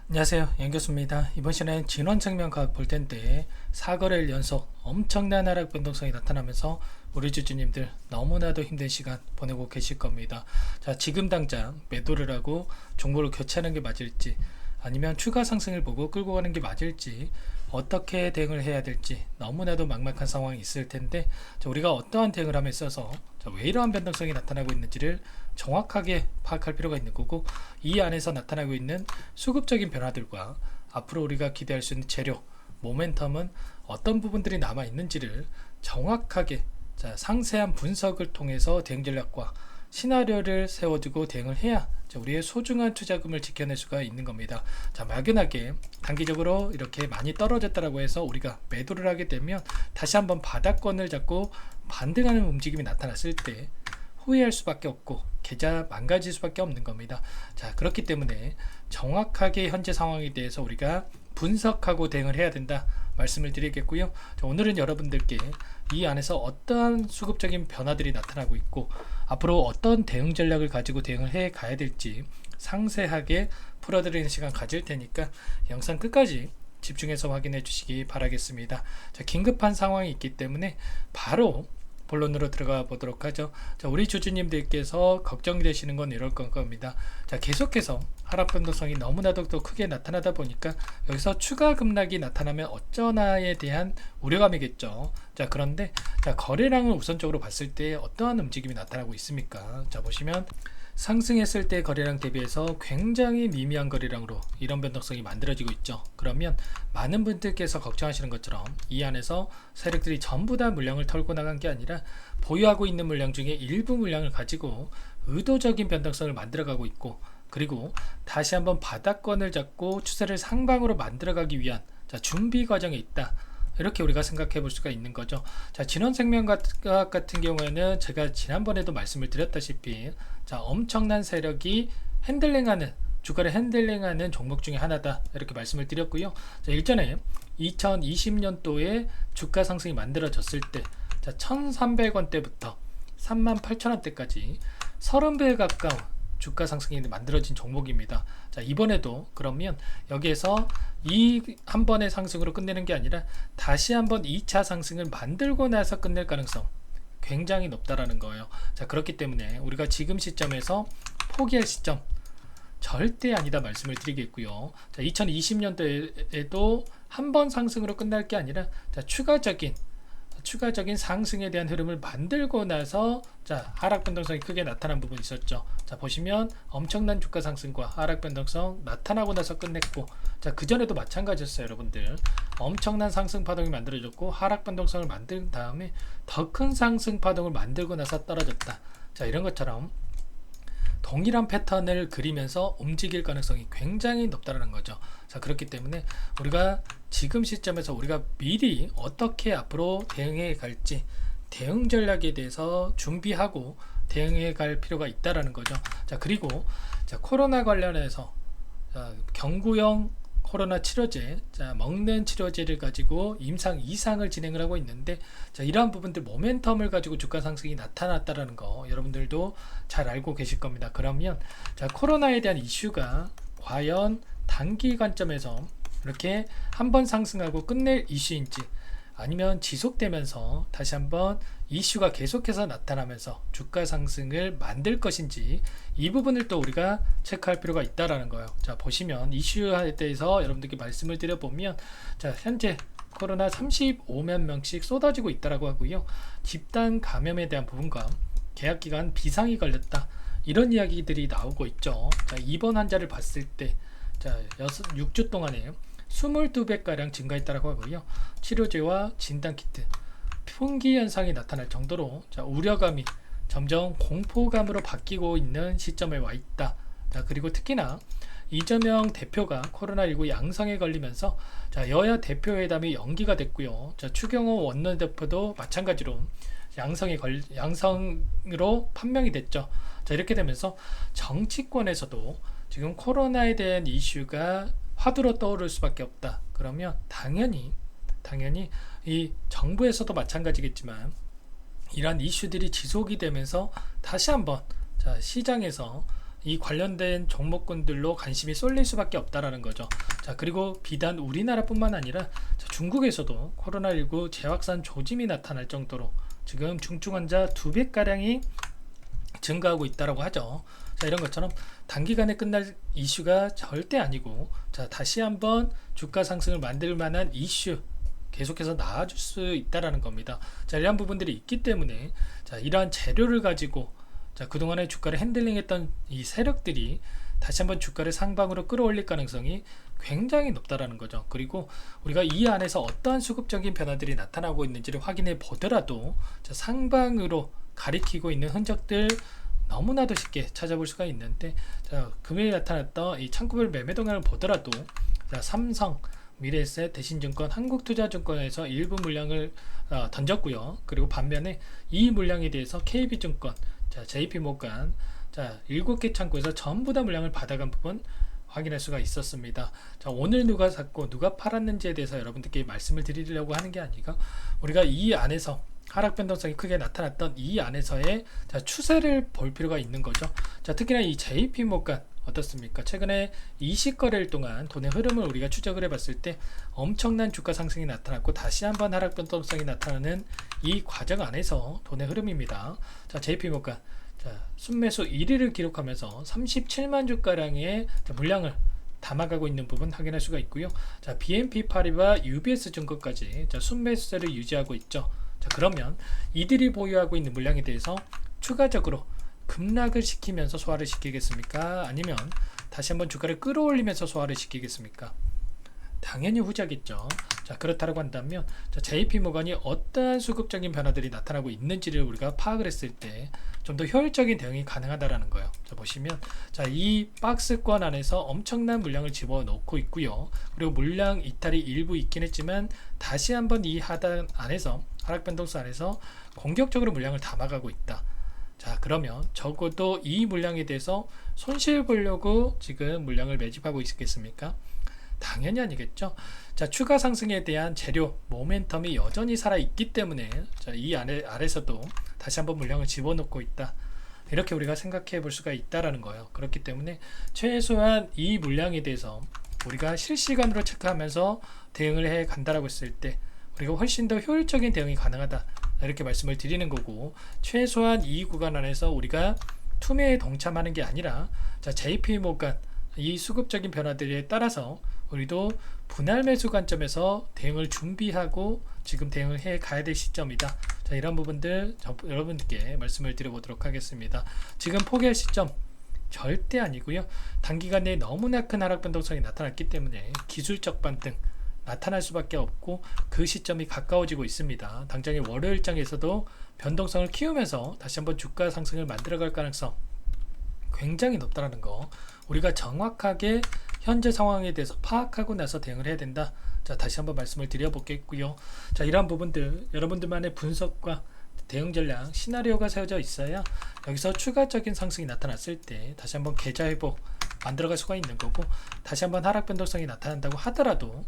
안녕하세요, 연교수입니다. 이번 시간엔 진원생명과학 볼 텐데 4거래일 연속 엄청난 하락 변동성이 나타나면서 우리 주주님들 너무나도 힘든 시간 보내고 계실 겁니다. 자, 지금 당장 매도를 하고 종목을 교체하는 게 맞을지, 아니면 추가 상승을 보고 끌고 가는 게 맞을지, 어떻게 대응을 해야 될지 너무나도 막막한 상황이 있을 텐데, 자, 우리가 어떠한 대응을 함에 있어서 왜 이러한 변동성이 나타나고 있는지를 정확하게 파악할 필요가 있는 거고, 이 안에서 나타나고 있는 수급적인 변화들과 앞으로 우리가 기대할 수 있는 재료, 모멘텀은 어떤 부분들이 남아 있는지를 정확하게, 상세한 분석을 통해서 대응 전략과 시나리오를 세워두고 대응을 해야 우리의 소중한 투자금을 지켜낼 수가 있는 겁니다. 자, 막연하게 단기적으로 이렇게 많이 떨어졌다라고 해서 우리가 매도를 하게 되면 다시 한번 바닥권을 잡고 반등하는 움직임이 나타났을 때 후회할 수밖에 없고 계좌 망가질 수밖에 없는 겁니다. 자, 그렇기 때문에 정확하게 현재 상황에 대해서 우리가 분석하고 대응을 해야 된다 말씀을 드리겠고요. 자, 오늘은 여러분들께 이 안에서 어떠한 수급적인 변화들이 나타나고 있고 앞으로 어떤 대응 전략을 가지고 대응을 해 가야 될지 상세하게 풀어드리는 시간 가질 테니까 영상 끝까지 집중해서 확인해 주시기 바라겠습니다. 자, 긴급한 상황이 있기 때문에 바로 본론으로 들어가 보도록 하죠. 자, 우리 주주님들께서 걱정되시는 건 이럴 겁니다. 자, 계속해서 하락 변동성이 너무나도 또 크게 나타나다 보니까 여기서 추가 급락이 나타나면 어쩌나에 대한 우려감이겠죠. 자, 그런데 거래량을 우선적으로 봤을 때 어떠한 움직임이 나타나고 있습니까? 자, 보시면 상승했을 때 거래량 대비해서 굉장히 미미한 거래량으로 이런 변동성이 만들어지고 있죠. 그러면 많은 분들께서 걱정하시는 것처럼 이 안에서 세력들이 전부 다 물량을 털고 나간 게 아니라 보유하고 있는 물량 중에 일부 물량을 가지고 의도적인 변동성을 만들어가고 있고, 그리고 다시 한번 바닥권을 잡고 추세를 상방으로 만들어가기 위한 준비 과정에 있다, 이렇게 우리가 생각해 볼 수가 있는 거죠. 자, 진원생명과학 같은 경우에는 제가 지난번에도 말씀을 드렸다시피 엄청난 세력이 핸들링하는, 주가를 핸들링하는 종목 중에 하나다, 이렇게 말씀을 드렸고요. 자, 일전에 2020년도에 주가 상승이 만들어졌을 때 1300원대부터 38,000원대까지 30배 가까운 주가 상승이 만들어진 종목입니다. 자, 이번에도 그러면 여기에서 이 한 번의 상승으로 끝내는 게 아니라 다시 한번 2차 상승을 만들고 나서 끝낼 가능성 굉장히 높다라는 거예요. 자, 그렇기 때문에 우리가 지금 시점에서 포기할 시점 절대 아니다 말씀을 드리겠고요. 자, 2020년도에도 한 번 상승으로 끝날 게 아니라 추가적인 상승에 대한 흐름을 만들고 나서 하락 변동성이 크게 나타난 부분이 있었죠. 자, 보시면 엄청난 주가 상승과 하락 변동성 나타나고 나서 끝냈고, 그 전에도 마찬가지였어요. 여러분들 엄청난 상승 파동이 만들어졌고 하락 변동성을 만든 다음에 더 큰 상승 파동을 만들고 나서 떨어졌다. 자, 이런 것처럼 동일한 패턴을 그리면서 움직일 가능성이 굉장히 높다는 거죠. 자, 그렇기 때문에 우리가 지금 시점에서 우리가 미리 어떻게 앞으로 대응해 갈지 대응 전략에 대해서 준비하고 대응해 갈 필요가 있다라는 거죠. 자, 그리고 코로나 관련해서 경구용 코로나 치료제, 먹는 치료제를 가지고 임상 이상을 진행을 하고 있는데, 이러한 부분들 모멘텀을 가지고 주가 상승이 나타났다라는 거 여러분들도 잘 알고 계실 겁니다. 그러면 코로나에 대한 이슈가 과연 단기 관점에서 이렇게 한번 상승하고 끝낼 이슈인지, 아니면 지속되면서 다시 한번 이슈가 계속해서 나타나면서 주가 상승을 만들 것인지, 이 부분을 또 우리가 체크할 필요가 있다라는 거예요. 자, 보시면 이슈에 대해서 여러분들께 말씀을 드려보면, 현재 코로나 35만 명씩 쏟아지고 있다라고 하고요. 집단 감염에 대한 부분과 계약기간 비상이 걸렸다, 이런 이야기들이 나오고 있죠. 자, 입원 환자를 봤을 때 6주 동안에 22배가량 증가했다고 하고요. 치료제와 진단키트, 품귀 현상이 나타날 정도로 우려감이 점점 공포감으로 바뀌고 있는 시점에 와 있다. 자, 그리고 특히나 이재명 대표가 코로나19 양성에 걸리면서 여야 대표회담이 연기가 됐고요. 추경호 원내대표도 마찬가지로 양성으로 판명이 됐죠. 자, 이렇게 되면서 정치권에서도 지금 코로나에 대한 이슈가 화두로 떠오를 수밖에 없다. 그러면 당연히 이 정부에서도 마찬가지겠지만 이러한 이슈들이 지속이 되면서 다시 한번 시장에서 이 관련된 종목군들로 관심이 쏠릴 수밖에 없다라는 거죠. 자, 그리고 비단 우리나라뿐만 아니라 중국에서도 코로나19 재확산 조짐이 나타날 정도로 지금 중증 환자 2배가량이 증가하고 있다라고 하죠. 자, 이런 것처럼 단기간에 끝날 이슈가 절대 아니고, 자, 다시 한번 주가 상승을 만들 만한 이슈 계속해서 나와줄 수 있다라는 겁니다. 자, 이러한 부분들이 있기 때문에, 자, 이러한 재료를 가지고, 자, 그동안에 주가를 핸들링했던 이 세력들이 다시 한번 주가를 상방으로 끌어올릴 가능성이 굉장히 높다라는 거죠. 그리고 우리가 이 안에서 어떠한 수급적인 변화들이 나타나고 있는지를 확인해 보더라도, 자, 상방으로 가리키고 있는 흔적들 너무나도 쉽게 찾아볼 수가 있는데, 자, 금요일 나타났던 이 창구별 매매 동향을 보더라도, 자, 삼성, 미래에셋, 대신증권, 한국투자증권에서 일부 물량을 던졌고요. 그리고 반면에 이 물량에 대해서 KB증권, 자, JP모간, 자, 7개 창구에서 전부 다 물량을 받아간 부분 확인할 수가 있었습니다. 자, 오늘 누가 샀고 누가 팔았는지에 대해서 여러분들께 말씀을 드리려고 하는 게 아니고, 우리가 이 안에서 하락 변동성이 크게 나타났던 이 안에서의, 자, 추세를 볼 필요가 있는 거죠. 자, 특히나 이 JP모간 어떻습니까? 최근에 20거래일 동안 돈의 흐름을 우리가 추적을 해봤을 때 엄청난 주가 상승이 나타났고, 다시 한번 하락 변동성이 나타나는 이 과정 안에서 돈의 흐름입니다. 자, JP모간, 자, 순매수 1위를 기록하면서 37만 주가량의 물량을 담아가고 있는 부분 확인할 수가 있고요. 자, BNP 파리바 UBS 증권까지, 자, 순매수세를 유지하고 있죠. 자, 그러면 이들이 보유하고 있는 물량에 대해서 추가적으로 급락을 시키면서 소화를 시키겠습니까? 아니면 다시 한번 주가를 끌어올리면서 소화를 시키겠습니까? 당연히 후자겠죠. 자, 그렇다고 한다면, 자, JP모건이 어떠한 수급적인 변화들이 나타나고 있는지를 우리가 파악을 했을 때 좀 더 효율적인 대응이 가능하다라는 거예요. 자, 보시면, 자, 이 박스권 안에서 엄청난 물량을 집어넣고 있고요. 그리고 물량 이탈이 일부 있긴 했지만 다시 한번 이 하단 안에서, 하락 변동수 안에서 공격적으로 물량을 담아가고 있다. 자, 그러면 적어도 이 물량에 대해서 손실 보려고 지금 물량을 매집하고 있겠습니까? 당연히 아니겠죠. 자, 추가 상승에 대한 재료 모멘텀이 여전히 살아있기 때문에, 자, 이 아래서도 다시 한번 물량을 집어넣고 있다, 이렇게 우리가 생각해 볼 수가 있다라는 거예요. 그렇기 때문에 최소한 이 물량에 대해서 우리가 실시간으로 체크하면서 대응을 해 간다라고 했을 때 우리가 훨씬 더 효율적인 대응이 가능하다, 이렇게 말씀을 드리는 거고, 최소한 이 구간 안에서 우리가 투매에 동참하는 게 아니라, 자, JP모간 이 수급적인 변화들에 따라서 우리도 분할 매수 관점에서 대응을 준비하고 지금 대응을 해 가야 될 시점이다. 자, 이런 부분들 여러분들께 말씀을 드려보도록 하겠습니다. 지금 포기할 시점 절대 아니고요. 단기간 내에 너무나 큰 하락 변동성이 나타났기 때문에 기술적 반등 나타날 수밖에 없고, 그 시점이 가까워지고 있습니다. 당장의 월요일장에서도 변동성을 키우면서 다시 한번 주가 상승을 만들어갈 가능성 굉장히 높다라는 거, 우리가 정확하게 현재 상황에 대해서 파악하고 나서 대응을 해야 된다. 자, 다시 한번 말씀을 드려보겠고요. 자, 이러한 부분들 여러분들만의 분석과 대응 전략 시나리오가 세워져 있어야 여기서 추가적인 상승이 나타났을 때 다시 한번 계좌 회복 만들어갈 수가 있는 거고, 다시 한번 하락 변동성이 나타난다고 하더라도,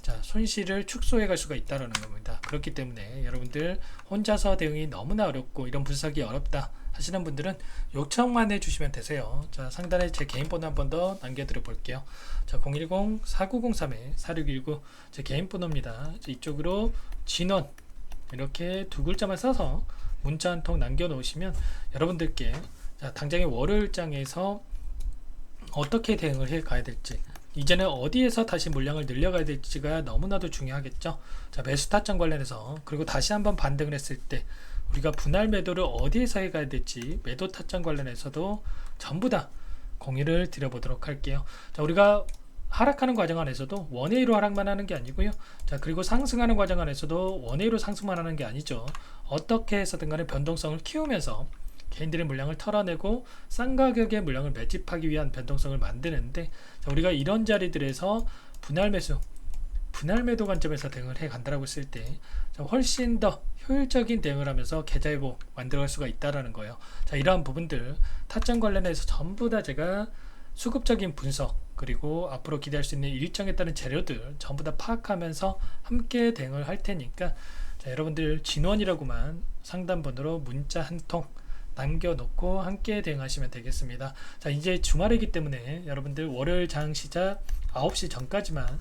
자, 손실을 축소해 갈 수가 있다는 겁니다. 그렇기 때문에 여러분들 혼자서 대응이 너무나 어렵고 이런 분석이 어렵다 하시는 분들은 요청만 해주시면 되세요. 자, 상단에 제 개인 번호 한 번 더 남겨드려 볼게요. 자, 010-4903-4619 제 개인 번호입니다. 이쪽으로 진원 이렇게 두 글자만 써서 문자 한 통 남겨 놓으시면 여러분들께, 자, 당장의 월요일장에서 어떻게 대응을 해 가야 될지, 이제는 어디에서 다시 물량을 늘려가야 될지가 너무나도 중요하겠죠. 자, 매수 타점 관련해서, 그리고 다시 한번 반등을 했을 때 우리가 분할 매도를 어디에서 해가야 될지 매도 타점 관련해서도 전부 다 공유를 드려보도록 할게요. 자, 우리가 하락하는 과정 안에서도 원웨이로 하락만 하는 게 아니고요. 자, 그리고 상승하는 과정 안에서도 원웨이로 상승만 하는 게 아니죠. 어떻게 해서든 간에 변동성을 키우면서 개인들의 물량을 털어내고 싼 가격에 물량을 매집하기 위한 변동성을 만드는데, 자, 우리가 이런 자리들에서 분할 매수, 분할 매도 관점에서 대응을 해 간다라고 했을 때, 자, 훨씬 더 효율적인 대응을 하면서 계좌 회복 만들어갈 수가 있다라는 거예요. 자, 이러한 부분들 타점 관련해서 전부 다 제가 수급적인 분석, 그리고 앞으로 기대할 수 있는 일정에 따른 재료들 전부 다 파악하면서 함께 대응을 할 테니까, 자, 여러분들 진원이라고만 상담번호로 문자 한 통 남겨놓고 함께 대응하시면 되겠습니다. 자, 이제 주말이기 때문에 여러분들 월요일 장 시작 9시 전까지만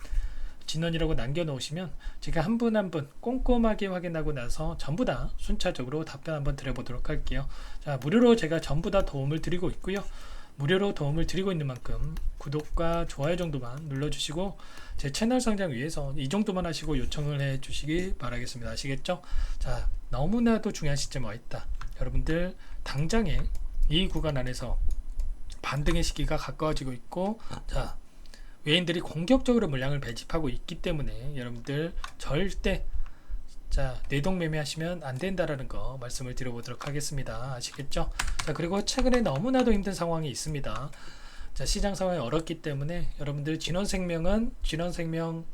진원이라고 남겨놓으시면 제가 한 분 한 분 꼼꼼하게 확인하고 나서 전부 다 순차적으로 답변 한번 드려보도록 할게요. 자, 무료로 제가 전부 다 도움을 드리고 있고요. 무료로 도움을 드리고 있는 만큼 구독과 좋아요 정도만 눌러주시고 제 채널 성장 위해서 이 정도만 하시고 요청을 해 주시기 바라겠습니다. 아시겠죠? 자, 너무나도 중요한 시점에 와 있다. 여러분들 당장에 이 구간 안에서 반등의 시기가 가까워지고 있고, 자, 외인들이 공격적으로 물량을 배집하고 있기 때문에 여러분들 절대 뇌동매매 하시면 안 된다라는 거 말씀을 드려보도록 하겠습니다. 아시겠죠? 자, 그리고 최근에 너무나도 힘든 상황이 있습니다. 자, 시장 상황이 어렵기 때문에 여러분들 진원생명은 진원생명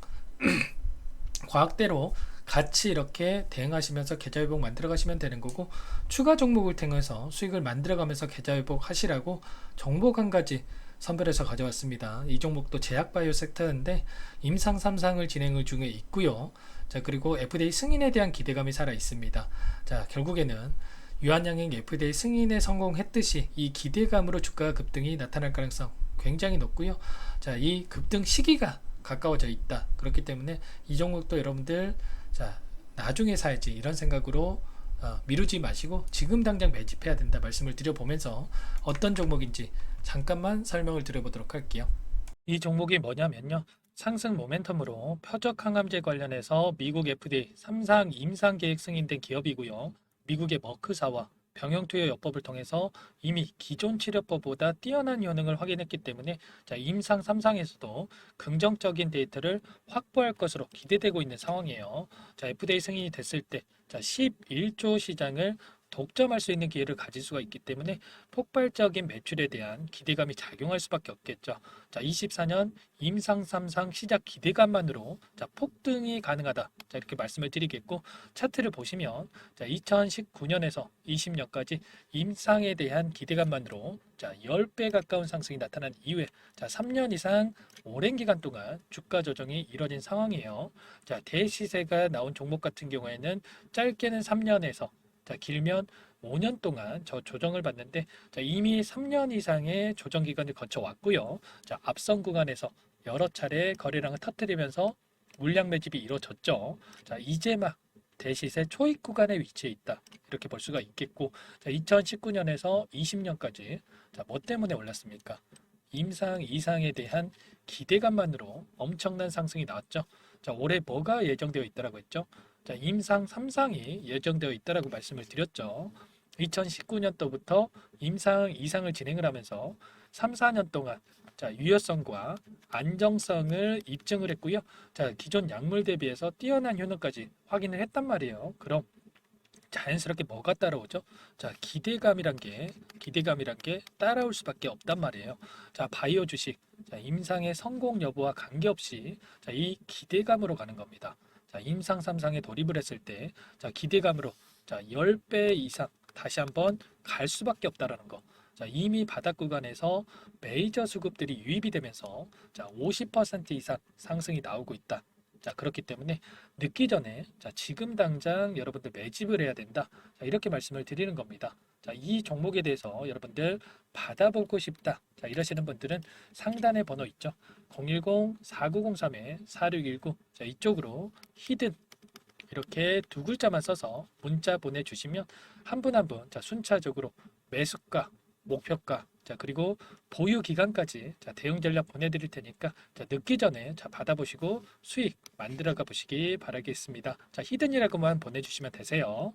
과학대로 같이 이렇게 대응하시면서 계좌회복 만들어 가시면 되는 거고, 추가 종목을 통해서 수익을 만들어 가면서 계좌회복 하시라고 종목 한 가지 선별해서 가져왔습니다. 이 종목도 제약바이오 섹터인데 임상 3상을 진행 중에 있고요. 자, 그리고 FDA 승인에 대한 기대감이 살아 있습니다. 자, 결국에는 유한양행 FDA 승인에 성공했듯이 이 기대감으로 주가 급등이 나타날 가능성 굉장히 높고요. 자, 이 급등 시기가 가까워져 있다. 그렇기 때문에 이 종목도 여러분들 나중에 사야지 이런 생각으로 미루지 마시고 지금 당장 매집해야 된다 말씀을 드려보면서 어떤 종목인지 잠깐만 설명을 드려보도록 할게요. 이 종목이 뭐냐면요, 상승 모멘텀으로 표적 항암제 관련해서 미국 FDA 3상 임상 계획 승인된 기업이고요. 미국의 머크사와 병용투여요법을 통해서 이미 기존 치료법보다 뛰어난 효능을 확인했기 때문에 임상 3상에서도 긍정적인 데이터를 확보할 것으로 기대되고 있는 상황이에요. FDA 승인이 됐을 때 11조 시장을 독점할 수 있는 기회를 가질 수가 있기 때문에 폭발적인 매출에 대한 기대감이 작용할 수밖에 없겠죠. 24년 임상 3상 시작 기대감만으로 폭등이 가능하다. 이렇게 말씀을 드리겠고, 차트를 보시면 2019년에서 20년까지 임상에 대한 기대감만으로 10배 가까운 상승이 나타난 이후에 3년 이상 오랜 기간 동안 주가 조정이 이뤄진 상황이에요. 대시세가 나온 종목 같은 경우에는 짧게는 3년에서 길면 5년 동안 조정을 받는데, 이미 3년 이상의 조정 기간을 거쳐왔고요. 앞선 구간에서 여러 차례 거래량을 터뜨리면서 물량 매집이 이루어졌죠. 이제 막 대시세 초입 구간에 위치해 있다. 이렇게 볼 수가 있겠고, 2019년에서 20년까지 뭐 때문에 올랐습니까? 임상 이상에 대한 기대감만으로 엄청난 상승이 나왔죠. 올해 뭐가 예정되어 있다라고 했죠? 임상 3상이 예정되어 있다라고 말씀을 드렸죠. 2019년도부터 임상 2상을 진행을 하면서 3, 4년 동안 유효성과 안정성을 입증을 했고요. 기존 약물 대비해서 뛰어난 효능까지 확인을 했단 말이에요. 그럼 자연스럽게 뭐가 따라오죠? 기대감이란 게 따라올 수밖에 없단 말이에요. 바이오 주식 임상의 성공 여부와 관계없이 이 기대감으로 가는 겁니다. 임상 3상에 돌입을 했을 때 기대감으로 10배 이상 다시 한번 갈 수밖에 없다라는 거. 이미 바닥 구간에서 메이저 수급들이 유입이 되면서 50% 이상 상승이 나오고 있다. 그렇기 때문에 늦기 전에 지금 당장 여러분들 매집을 해야 된다. 이렇게 말씀을 드리는 겁니다. 이 종목에 대해서 여러분들 받아보고 싶다. 이러시는 분들은 상단에 번호 있죠. 010-4903-4619 이쪽으로 히든 이렇게 두 글자만 써서 문자 보내주시면 한 분 한 분 순차적으로 매수가, 목표가, 그리고 보유 기간까지 대응 전략 보내드릴 테니까 늦기 전에 받아보시고 수익 만들어가 보시기 바라겠습니다. 히든이라고만 보내주시면 되세요.